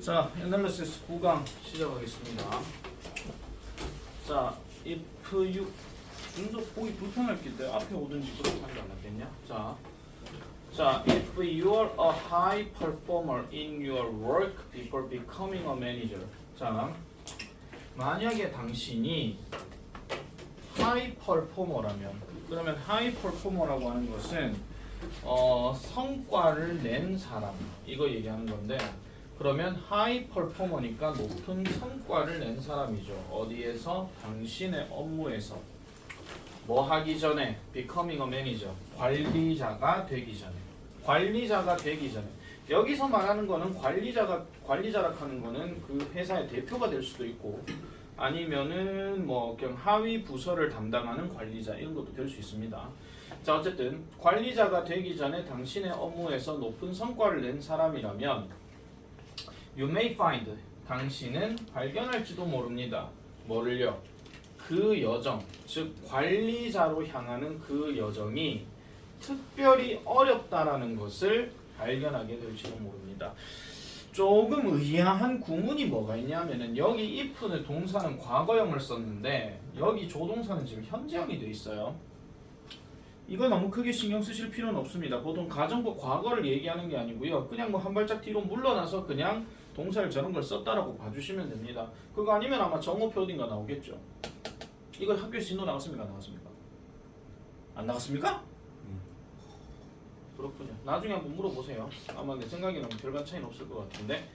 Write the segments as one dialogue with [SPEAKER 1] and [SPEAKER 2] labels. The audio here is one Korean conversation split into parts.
[SPEAKER 1] 자, 애널리시스 9강 시작하겠습니다. 자, if you 준서 보기 불편할 때 앞에 오든지 그렇게 하는 게 안 낫겠냐? 자, if you're a high performer in your work before becoming a manager. 자, 만약에 당신이 high performer라면, 그러면 high performer라고 하는 것은 성과를 낸 사람 이거 얘기하는 건데. 그러면 하이 퍼포머니까 높은 성과를 낸 사람이죠. 어디에서? 당신의 업무에서. 뭐 하기 전에? becoming a manager. 관리자가 되기 전에. 관리자가 되기 전에. 여기서 말하는 거는 관리자라 하는 거는 그 회사의 대표가 될 수도 있고 아니면은 뭐 그냥 하위 부서를 담당하는 관리자 이런 것도 될 수 있습니다. 자, 어쨌든 관리자가 되기 전에 당신의 업무에서 높은 성과를 낸 사람이라면 You may find, 당신은 발견할지도 모릅니다. 뭐를요? 그 여정, 즉 관리자로 향하는 그 여정이 특별히 어렵다라는 것을 발견하게 될지도 모릅니다. 조금 의아한 구문이 뭐가 있냐면은 여기 if는 동사는 과거형을 썼는데 여기 조동사는 지금 현재형이 돼 있어요. 이거 너무 크게 신경 쓰실 필요는 없습니다. 보통 가정법 과거를 얘기하는 게 아니고요. 그냥 뭐 한 발짝 뒤로 물러나서 그냥 동사를 저런 걸 썼다라고 봐주시면 됩니다. 그거 아니면 아마 정오표 어딘가 나오겠죠. 이거 학교에서 진도 나갔습니까? 안 나갔습니까? 안 나갔습니까? 그렇군요. 나중에 한번 물어보세요. 아마 내 생각에는 별반 차이는 없을 것 같은데.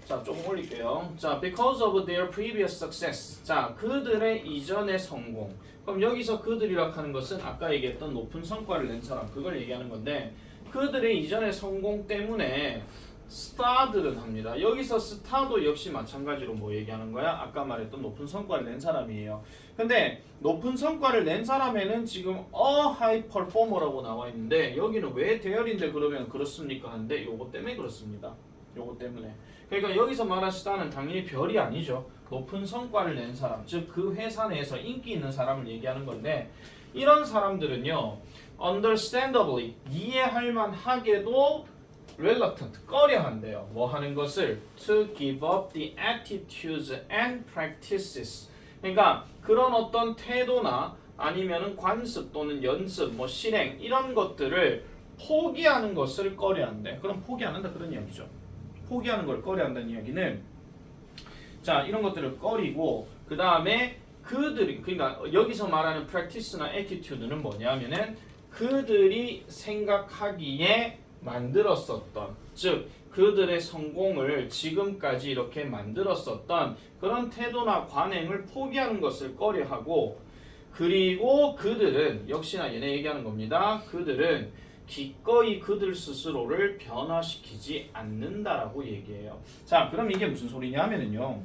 [SPEAKER 1] 자, 조금 올릴게요. 자, because of their previous success. 자, 그들의 이전의 성공. 그럼 여기서 그들이라고 하는 것은 아까 얘기했던 높은 성과를 낸 사람, 그걸 얘기하는 건데 그들의 이전의 성공 때문에 스타들은 합니다. 여기서 스타도 역시 마찬가지로 뭐 얘기하는 거야? 아까 말했던 높은 성과를 낸 사람이에요. 근데 높은 성과를 낸 사람에는 지금 a high performer라고 나와 있는데 여기는 왜 대열인데 그러면 그렇습니까? 하는데 요거 때문에 그렇습니다. 요거 때문에. 그러니까 여기서 말한 스타는 당연히 별이 아니죠. 높은 성과를 낸 사람, 즉 그 회사 내에서 인기 있는 사람을 얘기하는 건데 이런 사람들은요, understandably, 이해할 만하게도 reluctant, 꺼려한대요. 뭐 하는 것을? to give up the attitudes and practices. 그러니까 그런 어떤 태도나 아니면은 관습 또는 연습, 뭐 실행 이런 것들을 포기하는 것을 꺼려한대. 그럼 포기 안 한다 그런 이야기죠. 포기하는 걸 꺼려한다는 이야기는 자, 이런 것들을 꺼리고 그 다음에 그들이, 그러니까 여기서 말하는 practice나 attitude는 뭐냐면은 그들이 생각하기에 만들었었던, 즉 그들의 성공을 지금까지 이렇게 만들었었던 그런 태도나 관행을 포기하는 것을 꺼려하고, 그리고 그들은 역시나 얘네 얘기하는 겁니다. 그들은 기꺼이 그들 스스로를 변화시키지 않는다라고 얘기해요. 자, 그럼 이게 무슨 소리냐 하면은요,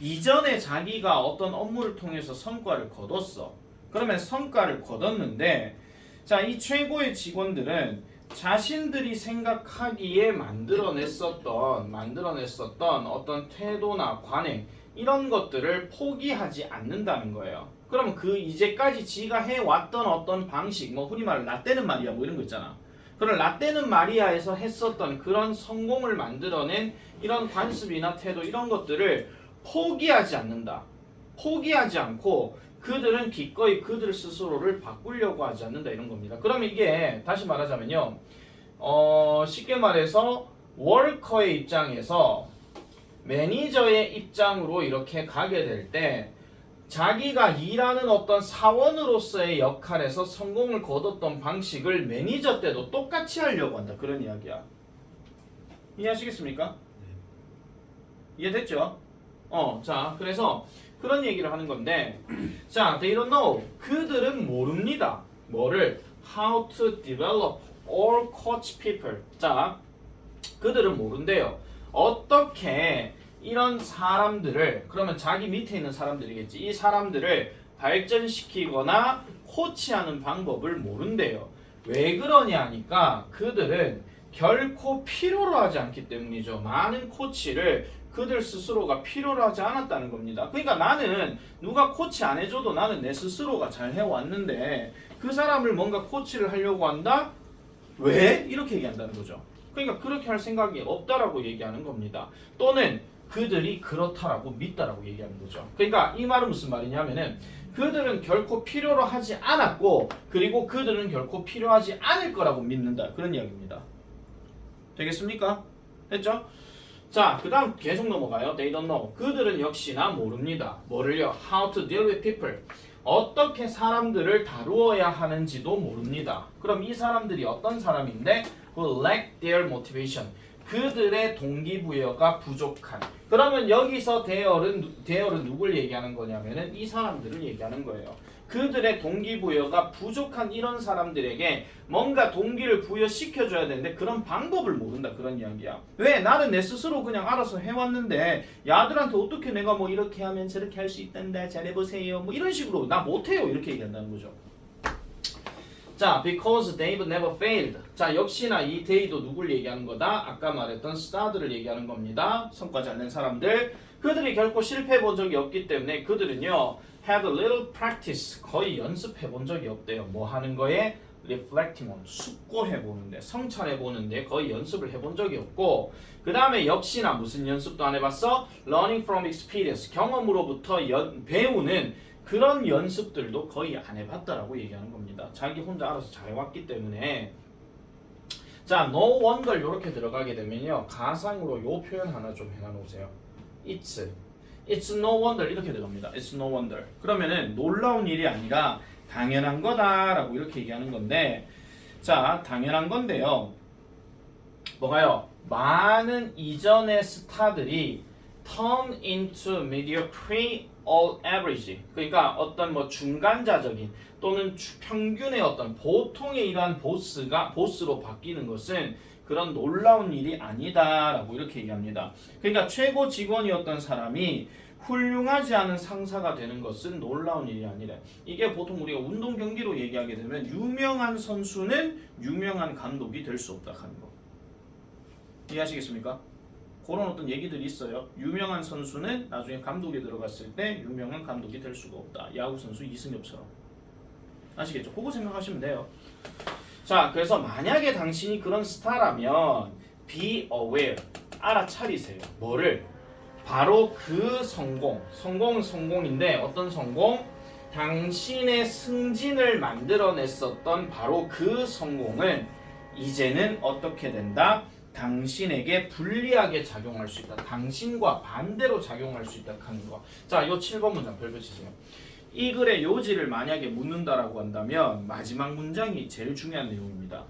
[SPEAKER 1] 이전에 자기가 어떤 업무를 통해서 성과를 거뒀어. 그러면 성과를 거뒀는데 자, 이 최고의 직원들은 자신들이 생각하기에 만들어냈었던 어떤 태도나 관행 이런 것들을 포기하지 않는다는 거예요. 그럼 그 이제까지 지가 해왔던 어떤 방식, 뭐 흔히 말하는 라떼는 마리아 뭐 이런 거 있잖아. 그런 라떼는 마리아에서 했었던 그런 성공을 만들어낸 이런 관습이나 태도 이런 것들을 포기하지 않는다. 포기하지 않고 그들은 기꺼이 그들 스스로를 바꾸려고 하지 않는다 이런 겁니다. 그럼 이게 다시 말하자면요, 쉽게 말해서 워커의 입장에서 매니저의 입장으로 이렇게 가게 될 때 자기가 일하는 어떤 사원으로서의 역할에서 성공을 거뒀던 방식을 매니저 때도 똑같이 하려고 한다 그런 이야기야. 이해하시겠습니까? 이해됐죠? 자, 그래서 그런 얘기를 하는 건데, 자, they don't know. 그들은 모릅니다. 뭐를? How to develop or coach people. 자, 그들은 모른대요. 어떻게 이런 사람들을, 그러면 자기 밑에 있는 사람들이겠지. 이 사람들을 발전시키거나 코치하는 방법을 모른대요. 왜 그러냐 하니까 그들은 결코 필요로 하지 않기 때문이죠. 많은 코치를 그들 스스로가 필요로 하지 않았다는 겁니다. 그러니까 나는 누가 코치 안 해줘도 나는 내 스스로가 잘 해왔는데 그 사람을 뭔가 코치를 하려고 한다? 왜? 이렇게 얘기한다는 거죠. 그러니까 그렇게 할 생각이 없다라고 얘기하는 겁니다. 또는 그들이 그렇다라고 믿다라고 얘기하는 거죠. 그러니까 이 말은 무슨 말이냐면은 그들은 결코 필요로 하지 않았고 그리고 그들은 결코 필요하지 않을 거라고 믿는다. 그런 이야기입니다. 되겠습니까? 됐죠? 자, 그 다음 계속 넘어가요. They don't know. 그들은 역시나 모릅니다. 뭐를요? How to deal with people. 어떻게 사람들을 다루어야 하는지도 모릅니다. 그럼 이 사람들이 어떤 사람인데? Who lack their motivation. 그들의 동기부여가 부족한. 그러면 여기서 대열은 누굴 얘기하는 거냐면은 이 사람들을 얘기하는 거예요. 그들의 동기부여가 부족한 이런 사람들에게 뭔가 동기를 부여시켜줘야 되는데 그런 방법을 모른다 그런 이야기야. 왜? 나는 내 스스로 그냥 알아서 해왔는데 야들한테 어떻게 내가 뭐 이렇게 하면 저렇게 할 수 있단다 잘해보세요 뭐 이런 식으로 나 못해요 이렇게 얘기한다는 거죠. 자, because they've never failed. 자, 역시나 이 they도 누굴 얘기하는 거다? 아까 말했던 스타들을 얘기하는 겁니다. 성과 잘 낸 사람들. 그들이 결코 실패해 본 적이 없기 때문에 그들은요 had a little practice. 거의 연습해 본 적이 없대요. 뭐 하는 거에? reflecting on. 숙고해 보는데, 성찰해 보는데 거의 연습을 해본 적이 없고 그 다음에 역시나 무슨 연습도 안 해봤어? learning from experience. 경험으로부터 배우는 그런 연습들도 거의 안 해봤다라고 얘기하는 겁니다. 자기 혼자 알아서 잘해왔기 때문에. 자, no wonder 이렇게 들어가게 되면요 가상으로 요 표현 하나 좀 해놔놓으세요. It's no wonder 이렇게 들어갑니다. It's no wonder. 그러면은 놀라운 일이 아니라 당연한 거다라고 이렇게 얘기하는 건데, 자, 당연한 건데요. 뭐가요? 많은 이전의 스타들이 turn into mediocre or average. 그러니까 어떤 뭐 중간자적인 또는 평균의 어떤 보통의 이러한 보스로 바뀌는 것은 그런 놀라운 일이 아니다라고 이렇게 얘기합니다. 그러니까 최고 직원이었던 사람이 훌륭하지 않은 상사가 되는 것은 놀라운 일이 아니라, 이게 보통 우리가 운동 경기로 얘기하게 되면 유명한 선수는 유명한 감독이 될 수 없다 하는 거. 이해하시겠습니까? 그런 어떤 얘기들이 있어요. 유명한 선수는 나중에 감독에 들어갔을 때 유명한 감독이 될 수가 없다. 야구 선수 이승엽처럼. 아시겠죠? 그거 생각하시면 돼요. 자, 그래서 만약에 당신이 그런 스타라면 be aware. 알아차리세요. 뭐를? 바로 그 성공은 성공인데 어떤 성공? 당신의 승진을 만들어냈었던 바로 그 성공은 이제는 어떻게 된다? 당신에게 불리하게 작용할 수 있다. 당신과 반대로 작용할 수 있다 하는 거. 자, 요 7번 문장 별표 치세요. 이 글의 요지를 만약에 묻는다라고 한다면 마지막 문장이 제일 중요한 내용입니다.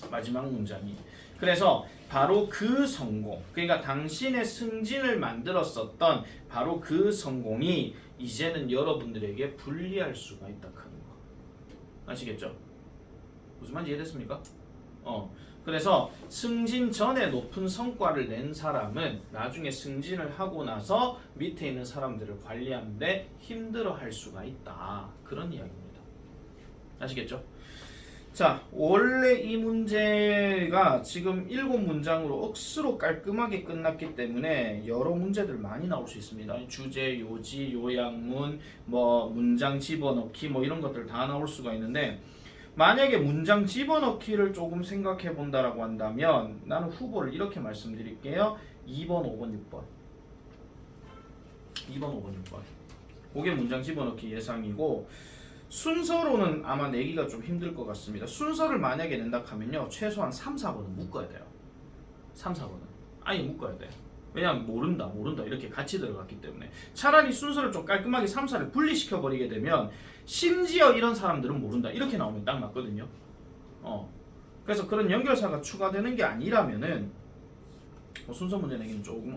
[SPEAKER 1] 마지막 문장이. 그래서 바로 그 성공, 그러니까 당신의 승진을 만들었었던 바로 그 성공이 이제는 여러분들에게 불리할 수가 있다 하는 거. 아시겠죠? 무슨 말인지 이해됐습니까? 그래서 승진 전에 높은 성과를 낸 사람은 나중에 승진을 하고 나서 밑에 있는 사람들을 관리하는데 힘들어할 수가 있다. 그런 이야기입니다. 아시겠죠? 자, 원래 이 문제가 지금 7문장으로 억수로 깔끔하게 끝났기 때문에 여러 문제들 많이 나올 수 있습니다. 주제, 요지, 요약문, 뭐 문장 집어넣기 뭐 이런 것들 다 나올 수가 있는데, 만약에 문장 집어넣기를 조금 생각해 본다라고 한다면 나는 후보를 이렇게 말씀드릴게요. 2번, 5번, 6번. 2번, 5번, 6번. 그게 문장 집어넣기 예상이고, 순서로는 아마 내기가 좀 힘들 것 같습니다. 순서를 만약에 낸다 하면요 최소한 3, 4번은 묶어야 돼요. 3, 4번은 아예 묶어야 돼요. 왜냐하면 모른다 이렇게 같이 들어갔기 때문에. 차라리 순서를 좀 깔끔하게 3, 4를 분리시켜 버리게 되면 심지어 이런 사람들은 모른다 이렇게 나오면 딱 맞거든요. 그래서 그런 연결사가 추가되는 게 아니라면은 순서 문제 내기는 조금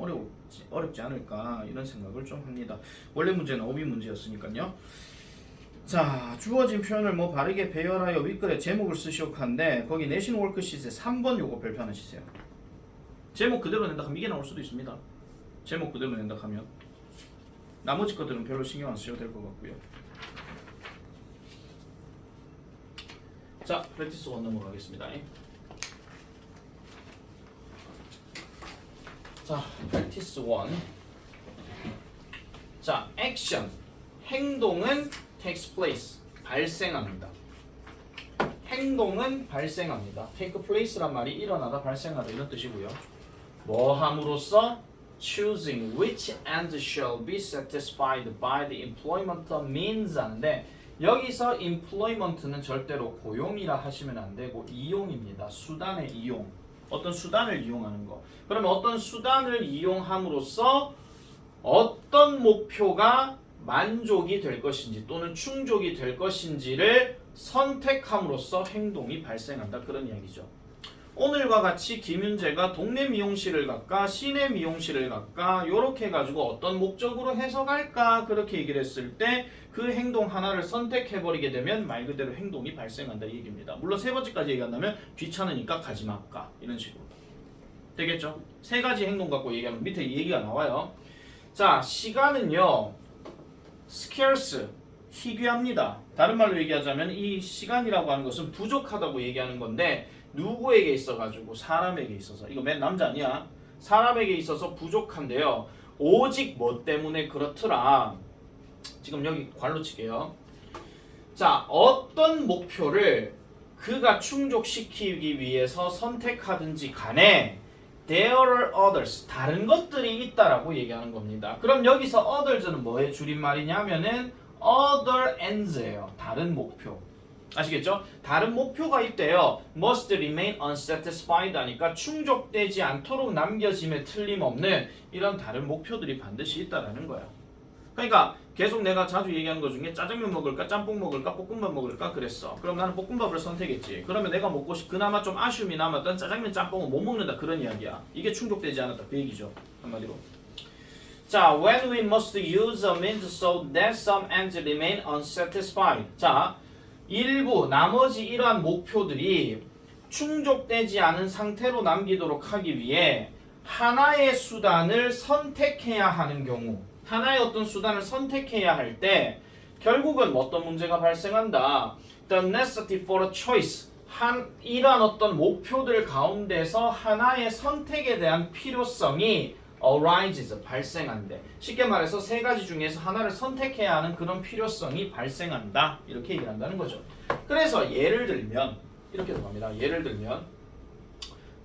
[SPEAKER 1] 어렵지 않을까 이런 생각을 좀 합니다. 원래 문제는 어휘 문제였으니까요. 자, 주어진 표현을 뭐 바르게 배열하여 윗글에 제목을 쓰시오칸데 거기 내신 워크시트에 3번 요거 별표 하나 치세요. 제목 그대로 낸다 하면 이게 나올 수도 있습니다. 제목 그대로 낸다 하면 나머지 것들은 별로 신경 안 쓰셔도 될 것 같고요. 자, 프랙티스 1 넘어가겠습니다. 자, 프랙티스 1. 자, 액션. 행동은 takes place. 발생합니다. 행동은 발생합니다. take place란 말이 일어나다 발생하다 이런 뜻이고요. 뭐 함으로써 choosing which end shall be satisfied by the employment means 하는데 여기서 employment는 절대로 고용이라 하시면 안 되고 이용입니다. 수단의 이용. 어떤 수단을 이용하는 거. 그러면 어떤 수단을 이용함으로써 어떤 목표가 만족이 될 것인지 또는 충족이 될 것인지를 선택함으로써 행동이 발생한다. 그런 이야기죠. 오늘과 같이 김윤재가 동네 미용실을 갈까 시내 미용실을 갈까 요렇게 해가지고 어떤 목적으로 해석할까 그렇게 얘기를 했을 때 그 행동 하나를 선택해버리게 되면 말 그대로 행동이 발생한다 이 얘기입니다. 물론 세 번째까지 얘기한다면 귀찮으니까 가지 말까 이런 식으로 되겠죠. 세 가지 행동 갖고 얘기하면 밑에 얘기가 나와요. 자, 시간은요 scarce 희귀합니다. 다른 말로 얘기하자면 이 시간이라고 하는 것은 부족하다고 얘기하는 건데 누구에게 있어가지고 사람에게 있어서 이거 맨 남자 아니야. 사람에게 있어서 부족한데요. 오직 뭐 때문에 그렇더라. 지금 여기 괄로 칠게요. 자, 어떤 목표를 그가 충족시키기 위해서 선택하든지 간에 there are others 다른 것들이 있다라고 얘기하는 겁니다. 그럼 여기서 others는 뭐의 줄임말이냐면은 other ends예요. 다른 목표. 아시겠죠? 다른 목표가 있대요. must remain unsatisfied 하니까 충족되지 않도록 남겨짐에 틀림없는 이런 다른 목표들이 반드시 있다라는 거야. 그러니까 계속 내가 자주 얘기하는 것 중에 짜장면 먹을까 짬뽕 먹을까 볶음밥 먹을까 그랬어. 그럼 나는 볶음밥을 선택했지. 그러면 내가 먹고 그나마 좀 아쉬움이 남았던 짜장면 짬뽕은 못 먹는다 그런 이야기야. 이게 충족되지 않았다 그 얘기죠. 한마디로. 자, when we must use a means so that some ends remain unsatisfied. 자, 일부 나머지 이러한 목표들이 충족되지 않은 상태로 남기도록 하기 위해 하나의 수단을 선택해야 하는 경우 하나의 어떤 수단을 선택해야 할 때 결국은 어떤 문제가 발생한다. The necessity for a choice 이러한 어떤 목표들 가운데서 하나의 선택에 대한 필요성이 arises 발생한대. 쉽게 말해서 세 가지 중에서 하나를 선택해야 하는 그런 필요성이 발생한다. 이렇게 얘기를 한다는 거죠. 그래서 예를 들면 이렇게 들어갑니다. 예를 들면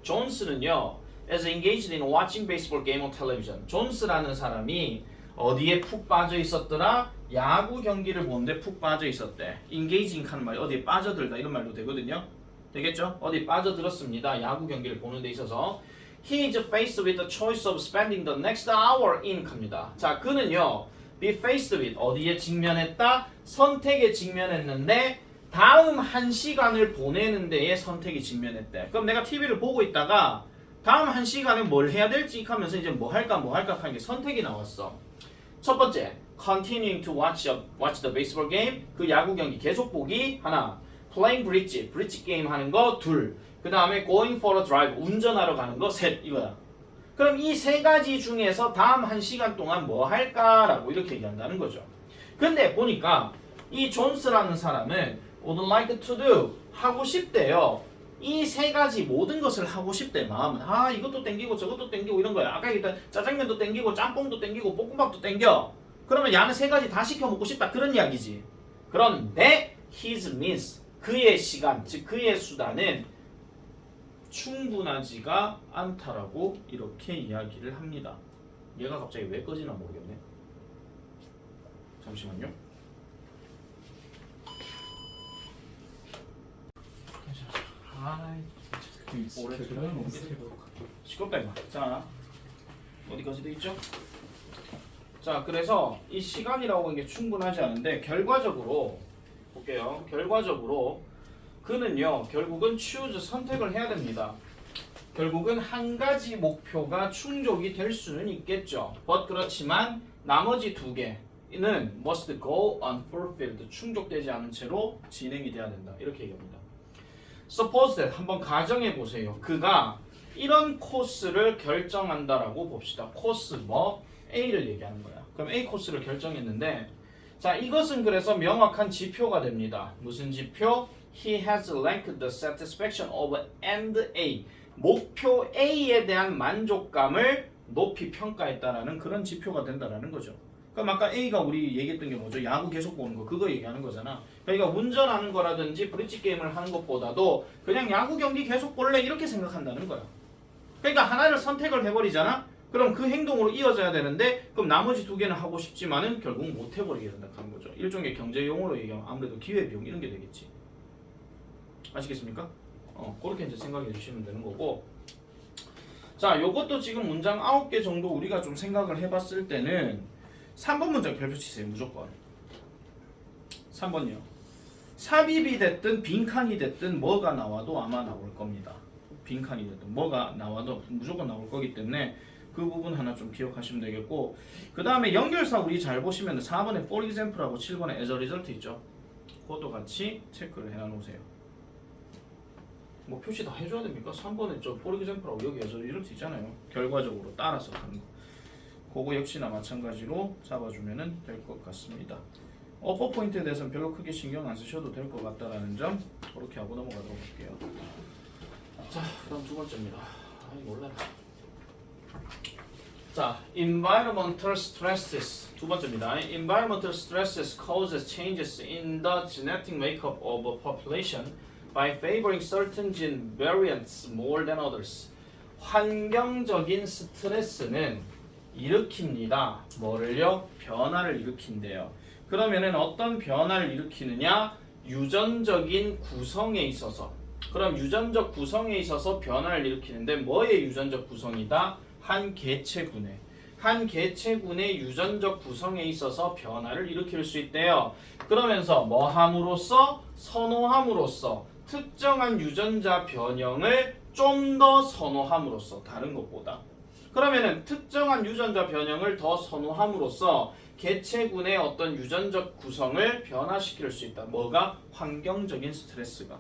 [SPEAKER 1] 존스는요 as engaged in watching baseball game on television. 존스라는 사람이 어디에 푹 빠져 있었더라? 야구 경기를 보는데 푹 빠져 있었대. engaging 하는 말이 어디에 빠져들다 이런 말도 되거든요. 되겠죠? 어디 빠져들었습니다. 야구 경기를 보는 데 있어서 He is faced with the choice of spending the next hour in 합니다. 자, 그는요 be faced with 어디에 직면했다? 선택에 직면했는데 다음 1시간을 보내는 데에 선택이 직면했대. 그럼 내가 TV를 보고 있다가 다음 1시간에 뭘 해야 될지 하면서 이제 뭐 할까 하는 게 선택이 나왔어. 첫 번째, continuing to watch the baseball game. 그 야구 경기 계속 보기 하나. playing bridge 게임 하는 거 둘. 그 다음에 going for a drive 운전하러 가는 거 셋 이거야. 그럼 이 세 가지 중에서 다음 1시간 동안 뭐 할까라고 이렇게 얘기한다는 거죠. 근데 보니까 이 존스라는 사람은 would like to do 하고 싶대요. 이 세 가지 모든 것을 하고 싶대. 마음은 이것도 땡기고 저것도 땡기고 이런 거야. 아까 얘기했던 짜장면도 땡기고 짬뽕도 땡기고 볶음밥도 땡겨. 그러면 야는 세 가지 다 시켜 먹고 싶다 그런 이야기지. 그런데 his means 그의 시간 즉 그의 수단은 충분하지가 않다라고 이렇게 이야기를 합니다. 얘가 갑자기 왜 꺼지나 모르겠네. 잠시만요. 오래 시끄럽다 이거. 자, 어디까지 돼 있죠? 자, 그래서 이 시간이라고 하는 게 충분하지 않은데 결과적으로 볼게요. 결과적으로 그는요 결국은 choose 선택을 해야 됩니다. 결국은 한 가지 목표가 충족이 될 수는 있겠죠. but 그렇지만 나머지 두 개는 must go unfulfilled 충족되지 않은 채로 진행이 돼야 된다. 이렇게 얘기합니다. Suppose that 한번 가정해 보세요. 그가 이런 코스를 결정한다라고 봅시다. 코스 뭐 A를 얘기하는 거야. 그럼 A 코스를 결정했는데 자 이것은 그래서 명확한 지표가 됩니다. 무슨 지표? He has ranked the satisfaction of end A. 목표 A에 대한 만족감을 높이 평가했다라는 그런 지표가 된다라는 거죠. 그럼 아까 A가 우리 얘기했던 게 뭐죠? 야구 계속 보는 거 그거 얘기하는 거잖아. 그러니까 운전하는 거라든지 브릿지 게임을 하는 것보다도 그냥 야구 경기 계속 볼래 이렇게 생각한다는 거야. 그러니까 하나를 선택을 해버리잖아. 그럼 그 행동으로 이어져야 되는데 그럼 나머지 두 개는 하고 싶지만은 결국 못 해버리게 된다 하는 거죠. 일종의 경제 용어로 얘기하면 아무래도 기회비용 이런 게 되겠지. 아시겠습니까? 그렇게 이제 생각해 주시면 되는 거고. 자, 요것도 지금 문장 9개 정도 우리가 좀 생각을 해봤을 때는 3번 문장 별표 치세요. 무조건 3번이요. 삽입이 됐든 빈칸이 됐든 뭐가 나와도 아마 나올 겁니다. 빈칸이 됐든 뭐가 나와도 무조건 나올 거기 때문에 그 부분 하나 좀 기억하시면 되겠고, 그 다음에 연결사 우리 잘 보시면 4번에 for example하고 7번에 as a result 있죠. 그것도 같이 체크를 해놓으세요. 뭐 표시 다 해줘야 됩니까? 3번에 저 for example하고 여기 as a result 있잖아요. 결과적으로 따라서 하는 거. 그거 역시나 마찬가지로 잡아주면 될 것 같습니다. 어퍼 포인트에 대해서는 별로 크게 신경 안 쓰셔도 될 것 같다라는 점 그렇게 하고 넘어가도록 할게요. 자, 그럼 두 번째입니다. 아이 몰라라. 자, environmental stresses 두 번째입니다. Environmental stresses causes changes in the genetic makeup of a population by favoring certain gene variants more than others. 환경적인 스트레스는 일으킵니다. 뭐를요? 변화를 일으킨대요. 그러면은 어떤 변화를 일으키느냐? 유전적인 구성에 있어서. 그럼 유전적 구성에 있어서 변화를 일으키는데 뭐의 유전적 구성이다? 한 개체군의 유전적 구성에 있어서 변화를 일으킬 수 있대요. 그러면서 뭐 함으로써? 선호함으로써 특정한 유전자 변형을 좀 더 선호함으로써 다른 것보다. 그러면은 특정한 유전자 변형을 더 선호함으로써 개체군의 어떤 유전적 구성을 변화시킬 수 있다. 뭐가? 환경적인 스트레스가.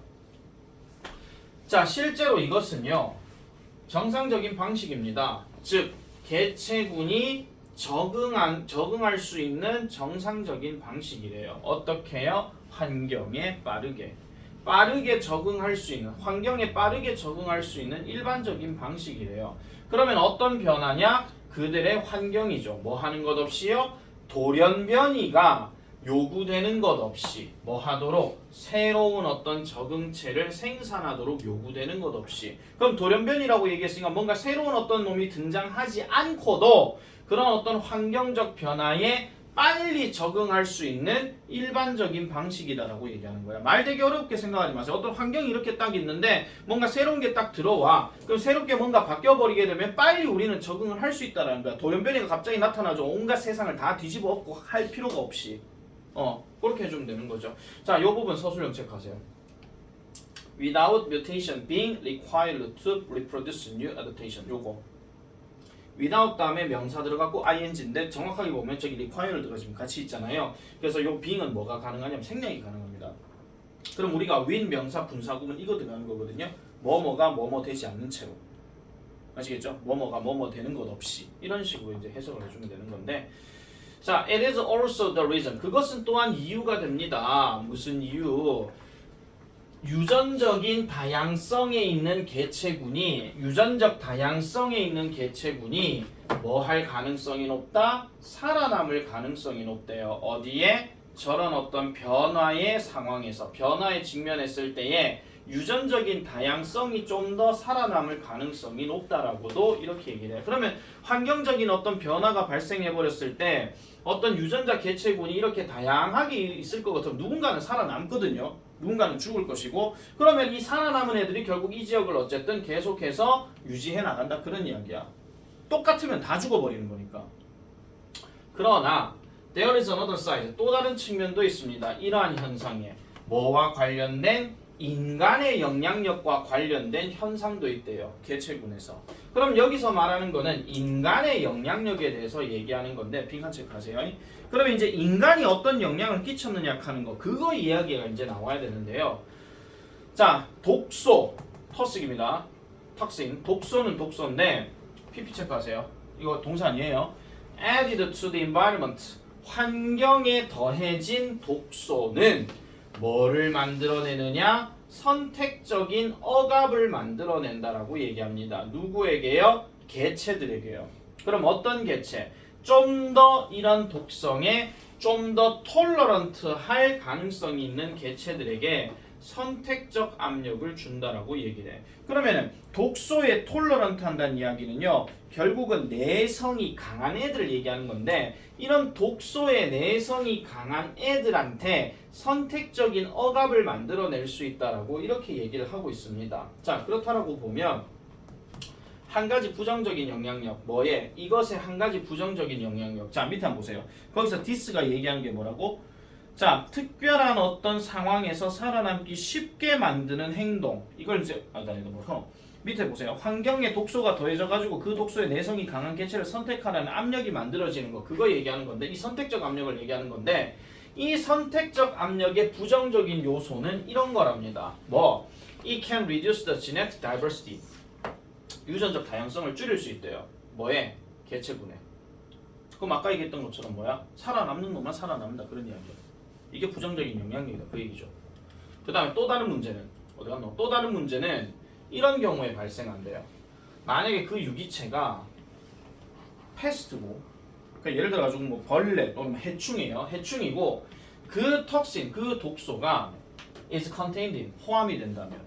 [SPEAKER 1] 자, 실제로 이것은요. 정상적인 방식입니다. 즉, 개체군이 적응할 수 있는 정상적인 방식이래요. 어떻게요? 환경에 빠르게 적응할 수 있는, 환경에 빠르게 적응할 수 있는 일반적인 방식이래요. 그러면 어떤 변화냐? 그들의 환경이죠. 뭐 하는 것 없이요? 돌연변이가 요구되는 것 없이 뭐 하도록? 새로운 어떤 적응체를 생산하도록 요구되는 것 없이. 그럼 돌연변이라고 얘기했으니까 뭔가 새로운 어떤 놈이 등장하지 않고도 그런 어떤 환경적 변화에 빨리 적응할 수 있는 일반적인 방식이다라고 얘기하는 거야. 말 되게 어렵게 생각하지 마세요. 어떤 환경이 이렇게 딱 있는데 뭔가 새로운 게 딱 들어와. 그럼 새롭게 뭔가 바뀌어버리게 되면 빨리 우리는 적응을 할 수 있다라는 거야. 돌연변이가 갑자기 나타나죠. 온갖 세상을 다 뒤집어 엎고 할 필요가 없이. 그렇게 해주면 되는 거죠. 자, 이 부분 서술형 체크하세요. Without mutation being required to reproduce new adaptation. 요거. without 다음에 명사 들어갔고 ing인데 정확하게 보면 저기 require를 들어가시면 같이 있잖아요. 그래서 요 being은 뭐가 가능하냐면 생략이 가능합니다. 그럼 우리가 with 명사 분사구문 이거 들어가는 거거든요. 뭐뭐가 뭐뭐 되지 않는 채로. 아시겠죠? 뭐뭐가 뭐뭐 되는 것 없이 이런 식으로 이제 해석을 해주면 되는 건데, 자, it is also the reason. 그것은 또한 이유가 됩니다. 무슨 이유? 유전적 다양성에 있는 개체군이 뭐 할 가능성이 높다? 살아남을 가능성이 높대요. 어디에? 저런 어떤 변화의 상황에서, 변화에 직면했을 때에 유전적인 다양성이 좀 더 살아남을 가능성이 높다라고도 이렇게 얘기를 해요. 그러면 환경적인 어떤 변화가 발생해 버렸을 때 어떤 유전자 개체군이 이렇게 다양하게 있을 것 같으면 누군가는 살아남거든요. 누군가는 죽을 것이고, 그러면 이 살아남은 애들이 결국 이 지역을 어쨌든 계속해서 유지해 나간다 그런 이야기야. 똑같으면 다 죽어버리는 거니까. 그러나 there is another side. 또 다른 측면도 있습니다. 이러한 현상에 뭐와 관련된? 인간의 영향력과 관련된 현상도 있대요. 개체군에서. 그럼 여기서 말하는 거는 인간의 영향력에 대해서 얘기하는 건데 빈칸 체크하세요. 그러면 이제 인간이 어떤 영향을 끼쳤느냐 하는 거, 그거 이야기가 이제 나와야 되는데요. 자, 독소, 터식입니다. 탁신, 독소는 독소인데 PP 체크하세요. 이거 동사 아니에요. Added to the environment, 환경에 더해진 독소는 뭐를 만들어내느냐? 선택적인 억압을 만들어낸다라고 얘기합니다. 누구에게요? 개체들에게요. 그럼 어떤 개체? 좀 더 이런 독성에 좀 더 톨러런트 할 가능성이 있는 개체들에게 선택적 압력을 준다라고 얘기를 해. 그러면은 독소에 톨러런트 한다는 이야기는요, 결국은 내성이 강한 애들을 얘기하는 건데, 이런 독소에 내성이 강한 애들한테 선택적인 억압을 만들어낼 수 있다라고 이렇게 얘기를 하고 있습니다. 자, 그렇다라고 보면 한 가지 부정적인 영향력, 뭐에? 이것의 한 가지 부정적인 영향력. 자, 밑에 한번 보세요. 거기서 디스가 얘기한 게 뭐라고? 자, 특별한 어떤 상황에서 살아남기 쉽게 만드는 행동. 이걸 이제 밑에 보세요. 환경에 독소가 더해져가지고 그 독소의 내성이 강한 개체를 선택하라는 압력이 만들어지는 거. 그거 얘기하는 건데, 이 선택적 압력을 얘기하는 건데, 이 선택적 압력의 부정적인 요소는 이런 거랍니다. 뭐? It can reduce the genetic diversity. 유전적 다양성을 줄일 수 있대요. 뭐에? 개체군에. 그럼 아까 얘기했던 것처럼 뭐야? 살아남는 놈만 살아남는다. 그런 이야기야. 이게 부정적인 영향력이다. 그 얘기죠. 그 다음에 또 다른 문제는 어디 갔노? 또 다른 문제는 이런 경우에 발생한대요. 만약에 그 유기체가 패스트고, 그러니까 예를 들어가지고 뭐 벌레 또는 해충이에요. 해충이고 그 톡신, 그 독소가 is contained in, 포함이 된다면,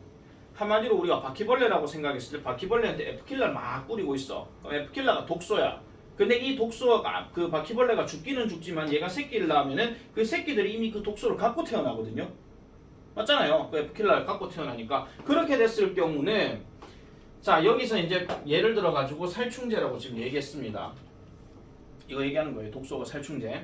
[SPEAKER 1] 한마디로 우리가 바퀴벌레라고 생각했을 때 바퀴벌레한테 에프킬라를 막 뿌리고 있어. 그럼 에프킬라가 독소야. 근데 이 독소가 그 바퀴벌레가 죽기는 죽지만 얘가 새끼를 낳으면은 그 새끼들이 이미 그 독소를 갖고 태어나거든요. 맞잖아요. 그 에프킬라를 갖고 태어나니까. 그렇게 됐을 경우는, 자, 여기서 이제 예를 들어 가지고 살충제라고 지금 얘기했습니다. 이거 얘기하는 거예요. 독소가 살충제.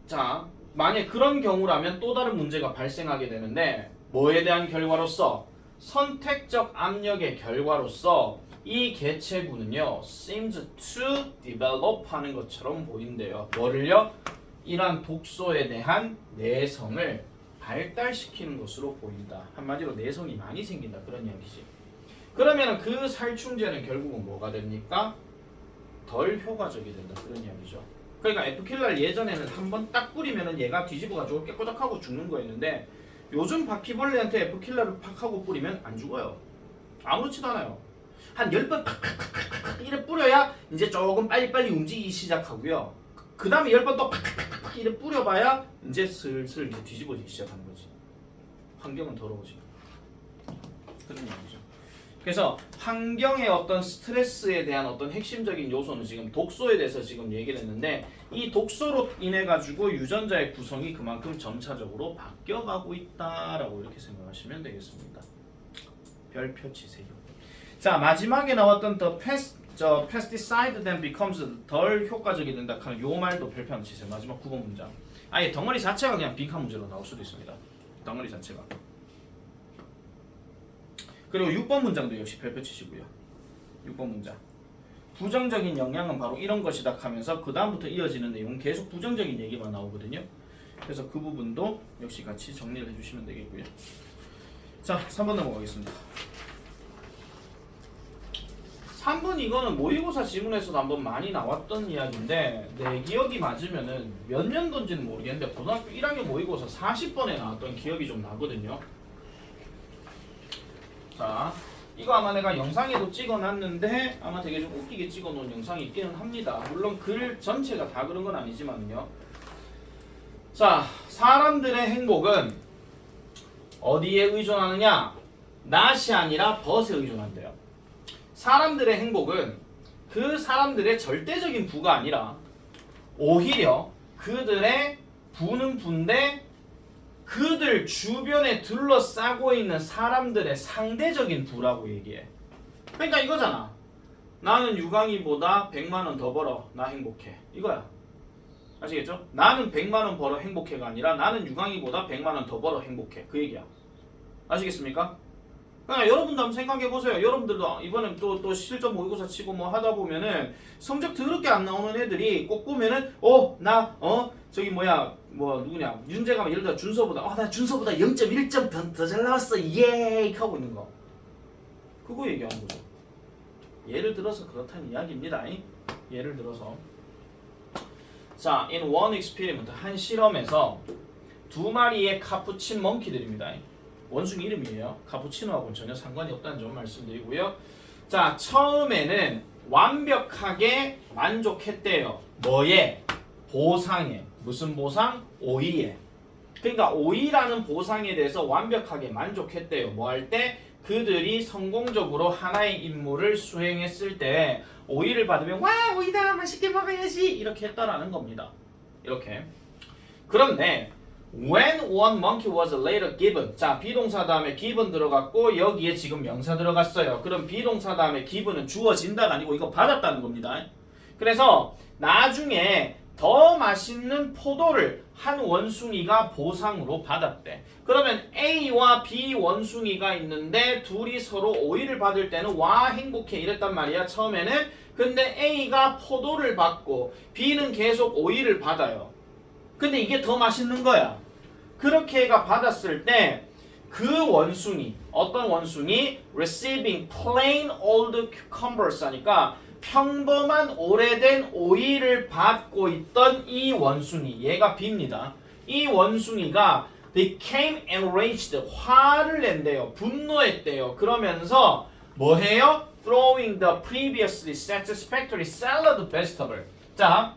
[SPEAKER 1] 자, 만약 그런 경우라면 또 다른 문제가 발생하게 되는데, 뭐에 대한 결과로서? 선택적 압력의 결과로서 이 개체군은요, seems to develop 하는 것처럼 보인대요. 뭐를요? 이러한 독소에 대한 내성을 발달시키는 것으로 보인다. 한마디로 내성이 많이 생긴다. 그런 이야기지. 그러면 그 살충제는 결국은 뭐가 됩니까? 덜 효과적이 된다. 그런 이야기죠. 그러니까 에프킬라를 예전에는 한번 딱 뿌리면은 얘가 뒤집어가지고 깨꼬닥하고 죽는 거였는데, 요즘 바퀴벌레한테 에프킬라를 팍 하고 뿌리면 안 죽어요. 아무렇지도 않아요. 한 10번 팍팍팍팍 이래 뿌려야 이제 조금 빨리빨리 움직이기 시작하고요. 그 다음에 10번 또 팍팍팍 이래 뿌려봐야 이제 슬슬 이제 뒤집어지기 시작하는 거지. 환경은 더러워지고. 그런 얘기죠. 그래서 환경의 어떤 스트레스에 대한 어떤 핵심적인 요소는 지금 독소에 대해서 지금 얘기를 했는데, 이 독소로 인해 가지고 유전자의 구성이 그만큼 점차적으로 바뀌어가고 있다라고 이렇게 생각하시면 되겠습니다. 별표 치세요. 자, 마지막에 나왔던 the pesticide then becomes 덜 효과적이 된다 하는 요 말도 별표 한번 치세요. 마지막 9번 문장. 아예 덩어리 자체가 그냥 빈칸 문제로 나올 수도 있습니다. 덩어리 자체가. 그리고 6번 문장도 역시 별표 치시고요. 6번 문장. 부정적인 영향은 바로 이런 것이다 하면서 그 다음부터 이어지는 내용은 계속 부정적인 얘기만 나오거든요. 그래서 그 부분도 역시 같이 정리를 해주시면 되겠고요. 자, 3번 넘어가겠습니다. 3번 이거는 모의고사 지문에서도 한번 많이 나왔던 이야기인데, 내 기억이 맞으면은 몇 년도인지는 모르겠는데 고등학교 1학년 모의고사 40번에 나왔던 기억이 좀 나거든요. 자, 이거 아마 내가 영상에도 찍어놨는데 아마 되게 좀 웃기게 찍어놓은 영상이 있기는 합니다. 물론 글 전체가 다 그런 건 아니지만요. 자, 사람들의 행복은 어디에 의존하느냐? 낫이 아니라 벗에 의존한대요. 사람들의 행복은 그 사람들의 절대적인 부가 아니라 오히려 그들의 부는 부인데 그들 주변에 둘러싸고 있는 사람들의 상대적인 부라고 얘기해. 그러니까 이거잖아. 나는 유광이보다 100만원 더 벌어. 나 행복해. 이거야. 아시겠죠? 나는 100만원 벌어 행복해가 아니라 나는 유광이보다 100만원 더 벌어 행복해. 그 얘기야. 아시겠습니까? 그러니까 여러분도 한번 생각해보세요. 여러분들도 이번엔 또 실전 모의고사 치고 뭐 하다 보면은 성적 더럽게 안 나오는 애들이 꼭 보면은 저기 뭐야 뭐 누구냐 윤재가 예를 들어 준서보다 나 준서보다 0.1점 더 잘 나왔어 예이 하고 있는 거, 그거 얘기하는 거죠. 예를 들어서 그렇다는 이야기입니다. 예를 들어서 자, in one experiment, 한 실험에서 2마리의 카푸친 멍키들입니다. 원숭이 이름이에요. 카푸치노하고는 전혀 상관이 없다는 점 말씀드리고요. 자, 처음에는 완벽하게 만족했대요. 뭐에? 보상에. 무슨 보상? 오이에. 그러니까 오이라는 보상에 대해서 완벽하게 만족했대요. 뭐 할 때? 그들이 성공적으로 하나의 임무를 수행했을 때 오이를 받으면 와 오이다 맛있게 먹어야지 이렇게 했다라는 겁니다. 이렇게. 그런데 when one monkey was later given, 자 비동사 다음에 given 들어갔고 여기에 지금 명사 들어갔어요. 그럼 비동사 다음에 given은 주어진다가 아니고 이거 받았다는 겁니다. 그래서 나중에 더 맛있는 포도를 한 원숭이가 보상으로 받았대. 그러면 A와 B 원숭이가 있는데 둘이 서로 오이를 받을 때는 와 행복해 이랬단 말이야 처음에는. 근데 A가 포도를 받고 B는 계속 오이를 받아요. 근데 이게 더 맛있는 거야. 그렇게 해가 받았을 때 그 원숭이, 어떤 원숭이? receiving plain old cucumbers 하니까 평범한 오래된 오이를 받고 있던 이 원숭이, 얘가 B입니다. 이 원숭이가 became enraged, 화를 낸대요. 분노했대요. 그러면서 뭐 해요? throwing the previously satisfactory salad vegetable. 자,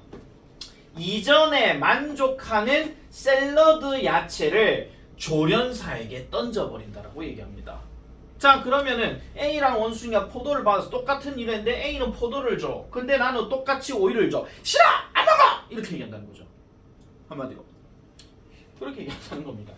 [SPEAKER 1] 이전에 만족하는 샐러드 야채를 조련사에게 던져버린다라고 얘기합니다. 자 그러면은 A랑 원숭이가 포도를 받아서 똑같은 일을 했는데 A는 포도를 줘. 근데 나는 똑같이 오이를 줘. 싫어! 안 먹어! 이렇게 얘기한다는 거죠. 한마디로. 그렇게 얘기한다는 겁니다.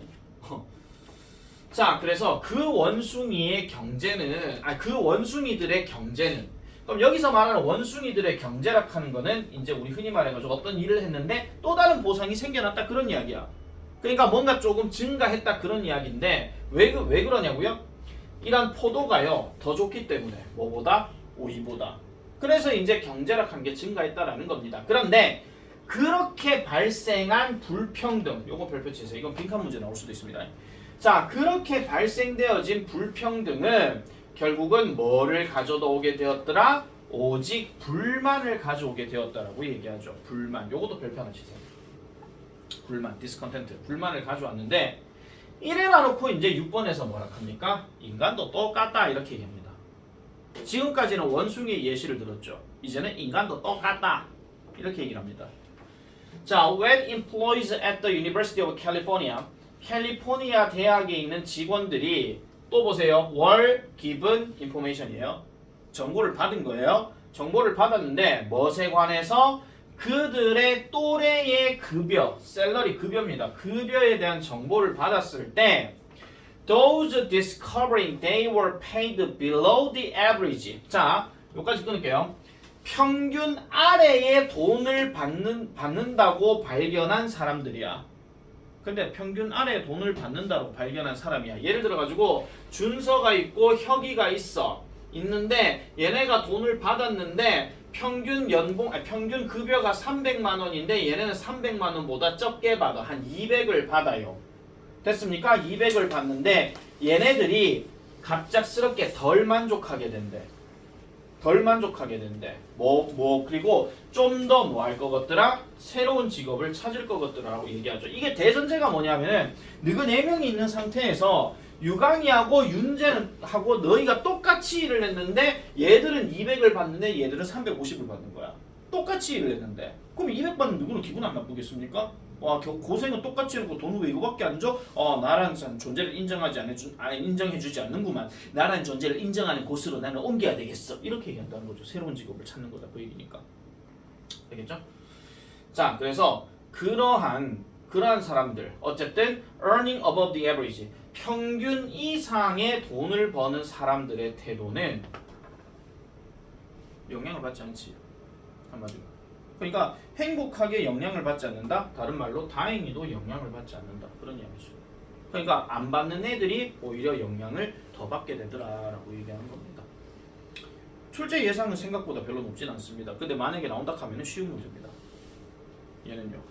[SPEAKER 1] 자 그래서 그 원숭이의 경제는 그 원숭이들의 경제는 그럼 여기서 말하는 원숭이들의 경제락 하는 거는 이제 우리 흔히 말해가지고 어떤 일을 했는데 또 다른 보상이 생겨났다 그런 이야기야. 그러니까 뭔가 조금 증가했다 그런 이야기인데 왜 그러냐고요? 이런 포도가요 더 좋기 때문에 뭐보다? 오이보다. 그래서 이제 경제력한 게 증가했다라는 겁니다. 그런데 그렇게 발생한 불평등, 요거 별표 치세요. 이건 빈칸 문제 나올 수도 있습니다. 자 그렇게 발생되어진 불평등은 결국은 뭐를 가져다 오게 되었더라? 오직 불만을 가져오게 되었다라고 얘기하죠. 불만. 요것도 별표 하나 치세요. 불만, 디스컨텐트. 불만을 가져왔는데 이래라 놓고 이제 6번에서 뭐라 합니까? 인간도 똑같다 이렇게 얘기합니다. 지금까지는 원숭이의 예시를 들었죠. 이제는 인간도 똑같다 이렇게 얘기를 합니다. 자, when employees at the University of California, 캘리포니아 대학에 있는 직원들이 또 보세요. were given information이에요. 정보를 받은 거예요. 정보를 받았는데 무엇에 관해서? 그들의 또래의 급여, 셀러리 급여입니다. 급여에 대한 정보를 받았을 때 those discovering they were paid below the average. 자, 여기까지 끊을게요. 평균 아래의 돈을 받는다고 발견한 사람들이야. 근데 평균 아래의 돈을 받는다고 발견한 사람이야. 예를 들어가지고 준서가 있고 혁이가 있는데 얘네가 돈을 받았는데 평균 평균 급여가 300만 원인데 얘네는 300만 원보다 적게 받아. 한 200을 받아요. 됐습니까? 200을 받는데 얘네들이 갑작스럽게 덜 만족하게 된대. 그리고 좀 더 뭐 할 것 같더라? 새로운 직업을 찾을 것 같더라라고 얘기하죠. 이게 대전제가 뭐냐면은 너희 4명이 있는 상태에서 유강이하고 윤재하고 너희가 똑같이 일을 했는데 얘들은 200을 받는데 얘들은 350을 받는 거야. 똑같이 일을 했는데. 그럼 200 받는 누구는 기분 안 나쁘겠습니까? 와, 고생은 똑같이 하고 돈은 왜 이거밖에 안 줘? 나라는 존재를 인정해주지 않는구만. 나라는 존재를 인정하는 곳으로 나는 옮겨야 되겠어. 이렇게 얘기한다는 거죠. 새로운 직업을 찾는 거다. 그 얘기니까. 알겠죠? 자, 그래서 그러한 사람들, 어쨌든 earning above the average, 평균 이상의 돈을 버는 사람들의 태도는 영향을 받지 않지. 한마디로. 그러니까 행복하게 영향을 받지 않는다. 다른 말로 다행히도 영향을 받지 않는다. 그런 이야기죠. 그러니까 안 받는 애들이 오히려 영향을 더 받게 되더라라고 얘기하는 겁니다. 출제 예상은 생각보다 별로 높진 않습니다. 근데 만약에 나온다 하면 쉬운 문제입니다. 얘는요.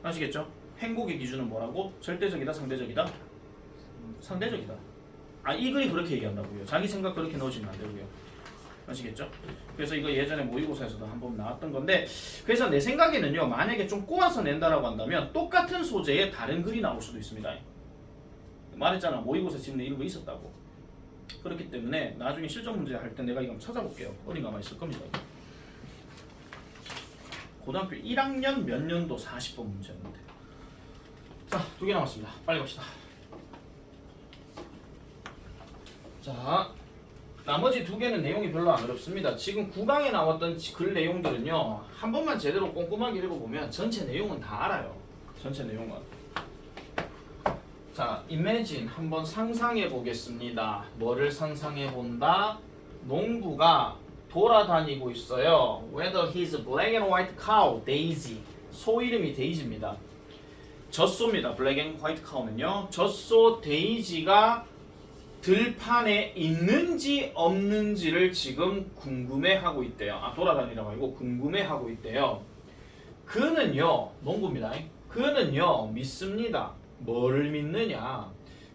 [SPEAKER 1] 아시겠죠? 행복의 기준은 뭐라고? 절대적이다, 상대적이다? 상대적이다. 이 글이 그렇게 얘기한다고요. 자기 생각 그렇게 넣으시면 안 되고요. 아시겠죠? 그래서 이거 예전에 모의고사에서도 한번 나왔던 건데, 그래서 내 생각에는요, 만약에 좀 꼬아서 낸다라고 한다면 똑같은 소재의 다른 글이 나올 수도 있습니다. 말했잖아, 모의고사 질문 이런 거 있었다고. 그렇기 때문에 나중에 실전 문제 할 때 내가 이거 찾아볼게요. 어딘가 아마 있을 겁니다. 고등학교 1학년 몇 년도 40번 문제였는데. 자, 2개 남았습니다. 빨리 갑시다. 자, 나머지 2개는 내용이 별로 안 어렵습니다. 지금 9강에 나왔던 글 내용들은요, 한 번만 제대로 꼼꼼하게 읽어보면 전체 내용은 다 알아요. 전체 내용은. 자, imagine 한번 상상해 보겠습니다. 뭐를 상상해 본다? 농부가 돌아다니고 있어요. Whether he's a black and white cow, Daisy. 소 이름이 데이지입니다. 젖소입니다. black and white cow는요. 젖소 데이지가 들판에 있는지 없는지를 지금 궁금해하고 있대요. 아, 돌아다니라고 아니고 궁금해하고 있대요. 그는요, 농부입니다. 그는요, 믿습니다. 뭐를 믿느냐?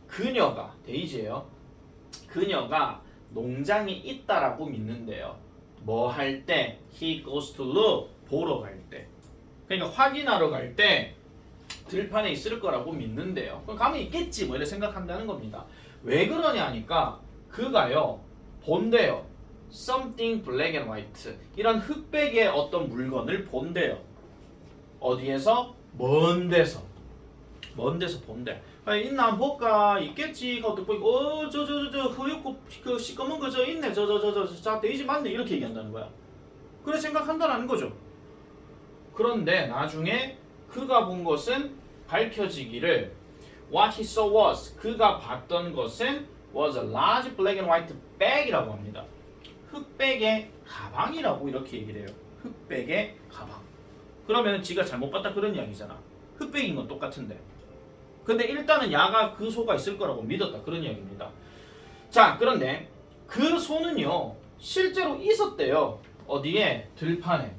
[SPEAKER 1] 그녀가, 데이지예요. 그녀가 농장이 있다라고 믿는데요. 뭐 할 때? He goes to look, 보러 갈 때. 그러니까 확인하러 갈 때 들판에 있을 거라고 믿는데요. 그럼 가면 있겠지 뭐 이렇게 생각한다는 겁니다. 왜 그러냐 하니까 그가요 본대요. Something black and white. 이런 흑백의 어떤 물건을 본대요. 어디에서? 먼 데서. 먼 데서 본대. 있나 한번 볼까? 있겠지. 그것도 보고 저 허옇고 그 시꺼먼 거 저 있네. 자 데이지 맞네. 이렇게 얘기한다는 거야. 그래 생각한다라는 거죠. 그런데 나중에 그가 본 것은 밝혀지기를 What he saw was 그가 봤던 것은 was a large black and white bag이라고 합니다. 흑백의 가방이라고 이렇게 얘기를 해요. 흑백의 가방. 그러면 지가 잘못 봤다 그런 이야기잖아. 흑백인 건 똑같은데. 근데 일단은 야가 그 소가 있을 거라고 믿었다 그런 이야기입니다. 자, 그런데 그 소는요 실제로 있었대요. 어디에? 들판에.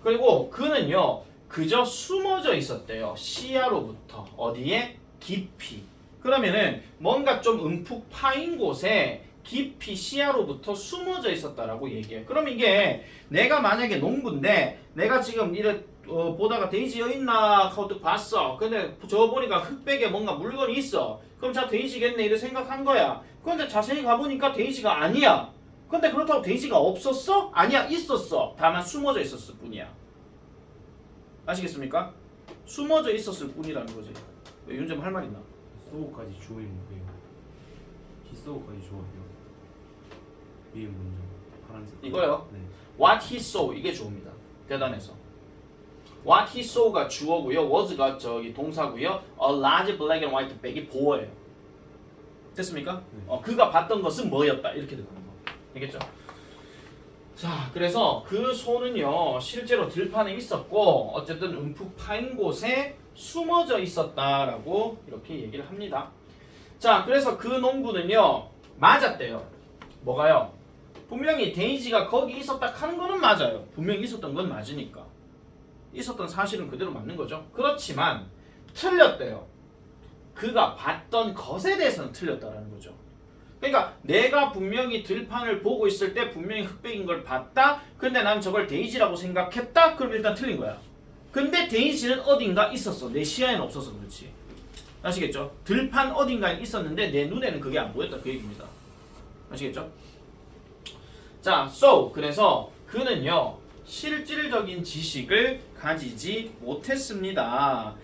[SPEAKER 1] 그리고 그는요 그저 숨어져 있었대요. 시야로부터. 어디에? 깊이. 그러면은 뭔가 좀 움푹 파인 곳에 깊이 시야로부터 숨어져 있었다라고 얘기해. 그럼 이게 내가 만약에 농부인데 내가 지금 이래 보다가 데이지 여있나 하고 봤어. 근데 저 보니까 흑백에 뭔가 물건이 있어. 그럼 자 데이지겠네 이래 생각한 거야. 그런데 자세히 가보니까 데이지가 아니야. 근데 그렇다고 데이지가 없었어? 아니야, 있었어. 다만 숨어져 있었을 뿐이야. 아시겠습니까? 숨어져 있었을 뿐이라는 거지. 윤점 할 말 있나?
[SPEAKER 2] 소우까지 주어인 뭐예요? 히소우까지 주어예요. 위에 문장 파란색.
[SPEAKER 1] 이거요?
[SPEAKER 2] 네.
[SPEAKER 1] What he saw 이게 주어입니다. 대단해서. What he saw가 주어고요. was가 저기 동사고요. A large black and white bag이 보어예요. 됐습니까?
[SPEAKER 2] 네.
[SPEAKER 1] 그가 봤던 것은 뭐였다 이렇게 되는 거. 알겠죠? 자, 그래서 그 소는요 실제로 들판에 있었고 어쨌든 움푹 파인 곳에 숨어져 있었다라고 이렇게 얘기를 합니다. 자, 그래서 그 농부는요 맞았대요. 뭐가요? 분명히 데이지가 거기 있었다 하는 거는 맞아요. 분명히 있었던 건 맞으니까. 있었던 사실은 그대로 맞는 거죠. 그렇지만 틀렸대요. 그가 봤던 것에 대해서는 틀렸다라는 거죠. 그러니까 내가 분명히 들판을 보고 있을 때 분명히 흑백인 걸 봤다. 근데 난 저걸 데이지라고 생각했다. 그럼 일단 틀린 거야. 근데 데이지는 어딘가 있었어. 내 시야에는 없어서 그렇지. 아시겠죠? 들판 어딘가에 있었는데 내 눈에는 그게 안 보였다 그 얘기입니다. 아시겠죠? 자, so 그래서 그는요 실질적인 지식을 가지지 못했습니다.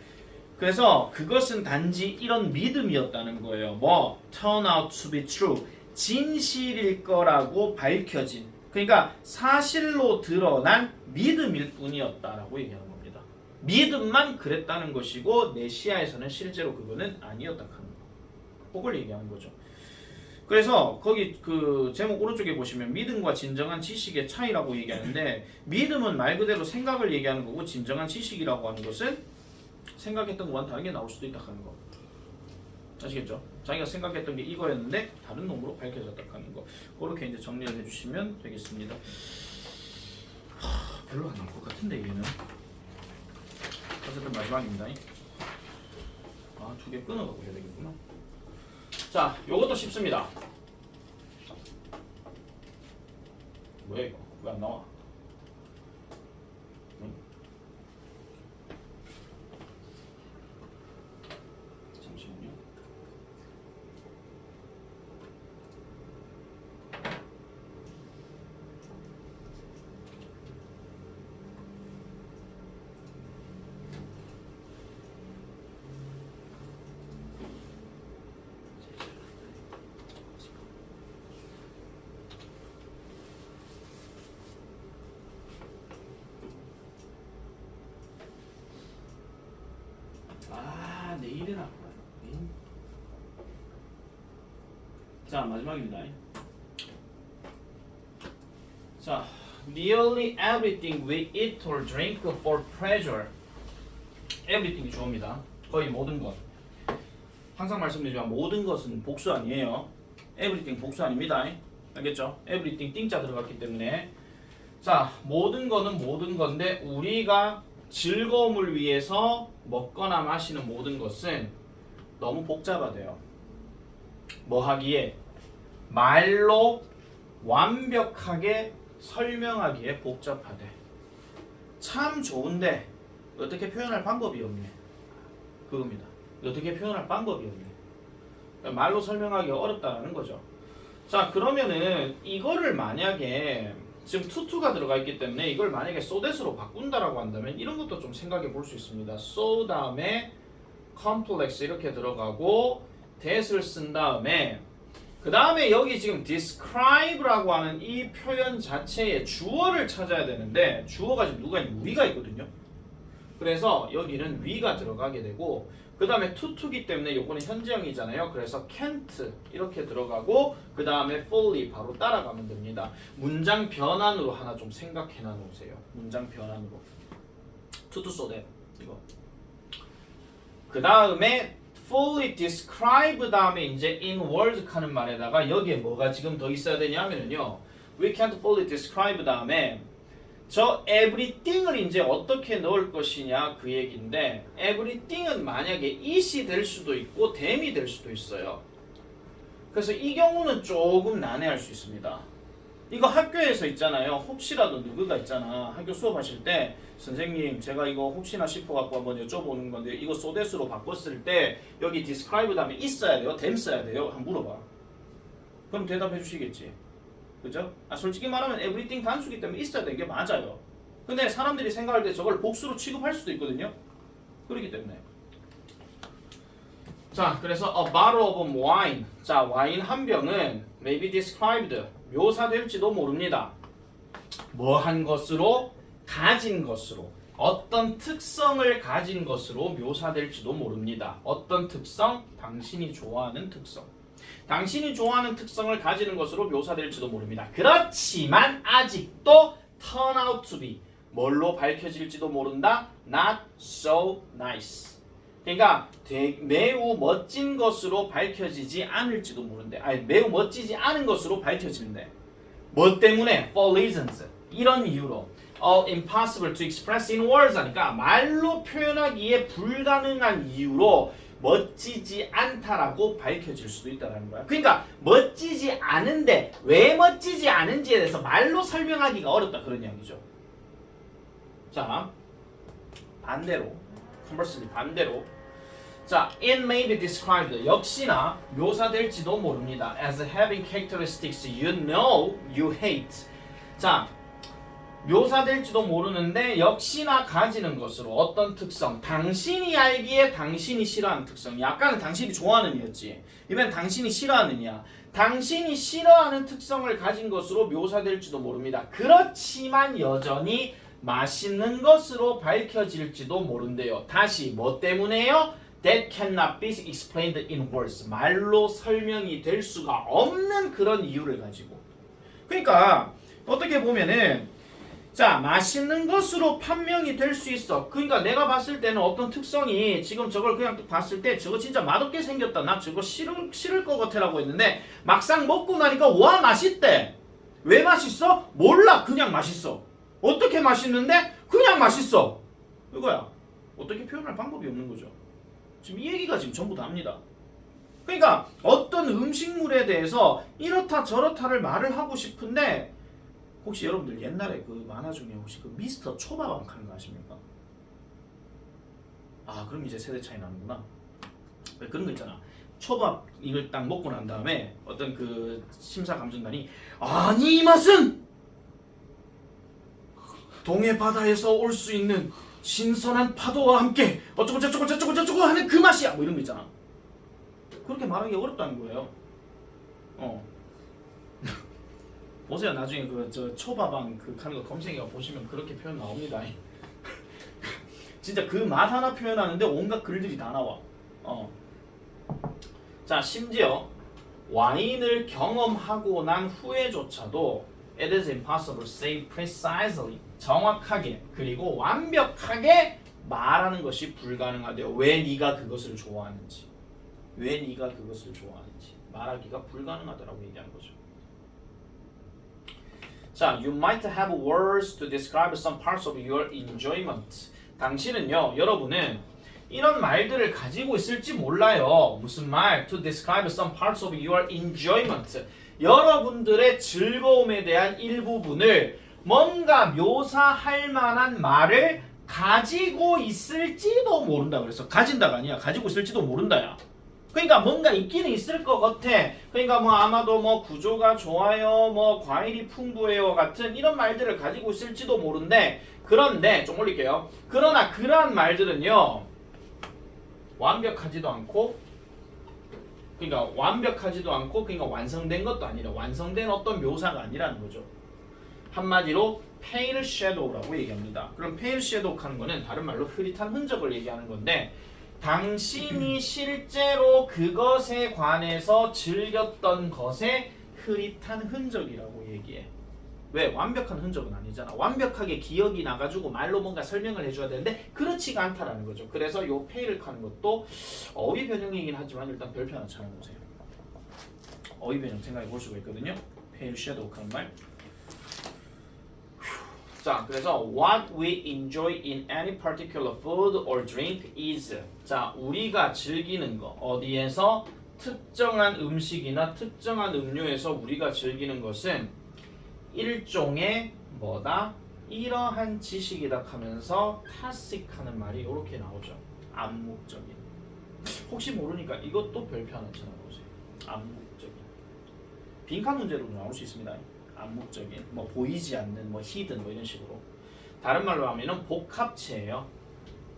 [SPEAKER 1] 그래서 그것은 단지 이런 믿음이었다는 거예요. 뭐? turn out to be true. 진실일 거라고 밝혀진. 그러니까 사실로 드러난 믿음일 뿐이었다라고 얘기하는 겁니다. 믿음만 그랬다는 것이고 내 시야에서는 실제로 그거는 아니었다 하는 거. 그걸 얘기하는 거죠. 그래서 거기 그 제목 오른쪽에 보시면 믿음과 진정한 지식의 차이라고 얘기하는데 믿음은 말 그대로 생각을 얘기하는 거고 진정한 지식이라고 하는 것은 생각했던 거와는 다르게 나올 수도 있다 하는 거. 아시겠죠? 자기가 생각했던 게 이거였는데 다른 놈으로 밝혀졌다 하는 거. 그렇게 이제 정리를 해주시면 되겠습니다. 별로 안 나올 것 같은데 얘는. 어쨌든 마지막입니다. 아, 2개 끊어가고 해야 되겠구나. 자, 요것도 쉽습니다. 뭐야 이거? 왜 안 나와? 잠시만요.
[SPEAKER 2] 미래나
[SPEAKER 1] 자, 마지막입니다. 자, nearly everything we eat or drink for pleasure. everything이 주어입니다. 거의 모든 것. 항상 말씀드리지만 모든 것은 복수 아니에요. everything 복수 아닙니다. 알겠죠? everything 띵자 들어갔기 때문에 자, 모든 거는 모든 건데 우리가 즐거움을 위해서 먹거나 마시는 모든 것은 너무 복잡하대요. 뭐 하기에? 말로 완벽하게 설명하기에 복잡하대. 참 좋은데 어떻게 표현할 방법이 없네. 그겁니다. 어떻게 표현할 방법이 없네. 말로 설명하기 어렵다는 거죠. 자, 그러면은 이거를 만약에 지금 투투가 들어가 있기 때문에 이걸 만약에 so that으로 바꾼다라고 한다면 이런 것도 좀 생각해 볼 수 있습니다. so 다음에 complex 이렇게 들어가고 that을 쓴 다음에 그 다음에 여기 지금 describe라고 하는 이 표현 자체의 주어를 찾아야 되는데 주어가 지금 누가 있는 we가 있거든요. 그래서 여기는 we가 들어가게 되고 그 다음에 tuto기 때문에 요거는 현재형이잖아요. 그래서 can't 이렇게 들어가고 그 다음에 fully 바로 따라가면 됩니다. 문장 변환으로 하나 좀 생각해 놓으세요. 문장 변환으로 to so that 이거 그 다음에 fully describe 다음에 이제 in words 하는 말에다가 여기에 뭐가 지금 더 있어야 되냐면요. we can't fully describe 다음에 저 everything을 이제 어떻게 넣을 것이냐 그 얘기인데 everything은 만약에 it이 될 수도 있고 tham이 될 수도 있어요. 그래서 이 경우는 조금 난해할 수 있습니다. 이거 학교에서 있잖아요. 혹시라도 누구가 있잖아. 학교 수업하실 때 선생님 제가 이거 혹시나 싶어갖고 한번 여쭤보는 건데 이거 so that으로 바꿨을 때 여기 describe 다음에 있어야 돼요? them 써야 돼요? 한번 물어봐. 그럼 대답해 주시겠지. 그죠? 솔직히 말하면 everything 단수기 때문에 있어야 되는 게 맞아요. 근데 사람들이 생각할 때 저걸 복수로 취급할 수도 있거든요. 그렇기 때문에. 자, 그래서 a bottle of wine. 자, 와인 한 병은 may be described. 묘사될지도 모릅니다. 뭐 한 것으로? 가진 것으로. 어떤 특성을 가진 것으로 묘사될지도 모릅니다. 어떤 특성? 당신이 좋아하는 특성. 당신이 좋아하는 특성을 가지는 것으로 묘사될지도 모릅니다. 그렇지만 아직도 turn out to be 뭘로 밝혀질지도 모른다. Not so nice. 그러니까 매우 멋진 것으로 밝혀지지 않을지도 모른대. 아니 매우 멋지지 않은 것으로 밝혀지는데. 뭐 때문에? For reasons. 이런 이유로. Impossible to express in words 하니까 말로 표현하기에 불가능한 이유로 멋지지 않다라고 밝혀질 수도 있다는 거야. 그러니까 멋지지 않은데 왜 멋지지 않은지에 대해서 말로 설명하기가 어렵다 그런 이야기죠. 자, 반대로 conversely 반대로 자, it may be described 역시나 묘사될지도 모릅니다. as having characteristics you know you hate. 자, 묘사될지도 모르는데 역시나 가지는 것으로 어떤 특성 당신이 알기에 당신이 싫어하는 특성 약간은 당신이 좋아하는 이었지 이번엔 당신이 싫어하는 이야 당신이 싫어하는 특성을 가진 것으로 묘사될지도 모릅니다. 그렇지만 여전히 맛있는 것으로 밝혀질지도 모른대요. 다시 뭐 때문에요? That cannot be explained in words. 말로 설명이 될 수가 없는 그런 이유를 가지고 그러니까 어떻게 보면은 자, 맛있는 것으로 판명이 될 수 있어. 그러니까 내가 봤을 때는 어떤 특성이 지금 저걸 그냥 봤을 때 저거 진짜 맛없게 생겼다. 나 저거 싫을 것 같아라고 했는데 막상 먹고 나니까 와 맛있대. 왜 맛있어? 몰라. 그냥 맛있어. 어떻게 맛있는데? 그냥 맛있어. 이거야. 어떻게 표현할 방법이 없는 거죠. 지금 이 얘기가 지금 전부 다입니다. 그러니까 어떤 음식물에 대해서 이렇다 저렇다를 말을 하고 싶은데 혹시 여러분들 옛날에 그 만화 중에 혹시 그 미스터 초밥왕 하는 거 아십니까? 아 그럼 이제 세대 차이 나는구나. 왜 그런 거 있잖아. 초밥 이걸 딱 먹고 난 다음에 어떤 그 심사 감정단이 아니 이 맛은 동해 바다에서 올 수 있는 신선한 파도와 함께 어쩌고 저쩌고 저쩌고 저쩌고 하는 그 맛이야. 뭐 이런 거 있잖아. 그렇게 말하기 어렵다는 거예요. 보세요. 나중에 그 저 초밥왕 그 하는 거 검색해 보시면 그렇게 표현 나옵니다. 진짜 그 맛 하나 표현하는데 온갖 글들이 다 나와. 자, 심지어 와인을 경험하고 난 후에조차도 it is impossible to say precisely 정확하게 그리고 완벽하게 말하는 것이 불가능하대요. 왜 네가 그것을 좋아하는지, 왜 네가 그것을 좋아하는지 말하기가 불가능하다라고 얘기하는 거죠. 자, you might have words to describe some parts of your enjoyment. 당신은요, 여러분은 이런 말들을 가지고 있을지 몰라요. 무슨 말? To describe some parts of your enjoyment. 여러분들의 즐거움에 대한 일부분을 뭔가 묘사할 만한 말을 가지고 있을지도 모른다. 그래서 가진다가 아니야. 가지고 있을지도 모른다야. 그러니까 뭔가 있기는 있을 것 같아. 그러니까 뭐 아마도 뭐 구조가 좋아요, 뭐 과일이 풍부해요 같은 이런 말들을 가지고 있을지도 모른데, 그런데 좀 올릴게요. 그러나 그러한 말들은요, 완벽하지도 않고, 그러니까 완성된 것도 아니라 완성된 어떤 묘사가 아니라는 거죠. 한마디로 pale shadow라고 얘기합니다. 그럼 pale shadow 하는 거는 다른 말로 흐릿한 흔적을 얘기하는 건데, 당신이 실제로 그것에 관해서 즐겼던 것의 흐릿한 흔적이라고 얘기해. 왜? 완벽한 흔적은 아니잖아. 완벽하게 기억이 나가지고 말로 뭔가 설명을 해줘야 되는데 그렇지가 않다라는 거죠. 그래서 요 페이를 하는 것도 어휘 변형이긴 하지만 일단 별표 하나 찾아보세요. 어휘 변형 생각해 볼 수가 있거든요. 페일 섀도우 하는 말. 자, 그래서 what we enjoy in any particular food or drink is. 자, 우리가 즐기는 거 어디에서 특정한 음식이나 특정한 음료에서 우리가 즐기는 것은 일종의 뭐다? 이러한 지식이다 하면서 타식하는 말이 이렇게 나오죠. 암묵적인. 혹시 모르니까 이것도 별표 하나 찾아보세요. 암묵적인. 빈칸 문제로도 나올 수 있습니다. 암묵적인, 뭐 보이지 않는, 뭐 히든 뭐 이런 식으로. 다른 말로 하면은 복합체예요.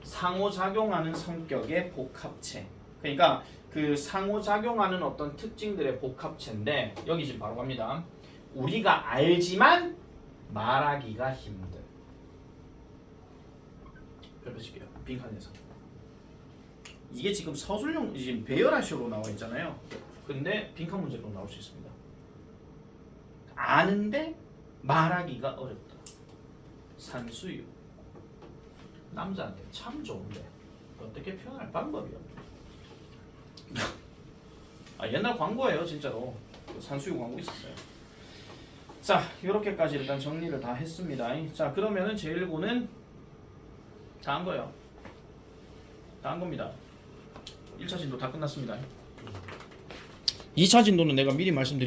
[SPEAKER 1] 상호작용하는 성격의 복합체. 그러니까 그 상호작용하는 어떤 특징들의 복합체인데 여기 지금 바로 갑니다. 우리가 알지만 말하기가 힘든. 별표 칠게요. 빈칸에서. 이게 지금 서술형 지금 배열화식으로 나와 있잖아요. 근데 빈칸 문제로 나올 수 있습니다. 아는데 말하기가 어렵다. 산수유. 남자한테 참 좋은데 어떻게 표현할 방법이 없네. 옛날 광고예요, 진짜로. 산수유 광고 있었어요. 자, 이렇게까지 일단 정리를 다 했습니다. 자, 그러면은 제1고는 다 한 거예요. 다 한 겁니다. 1차 진도 다 끝났습니다. 2차 진도는 내가 미리 말씀드린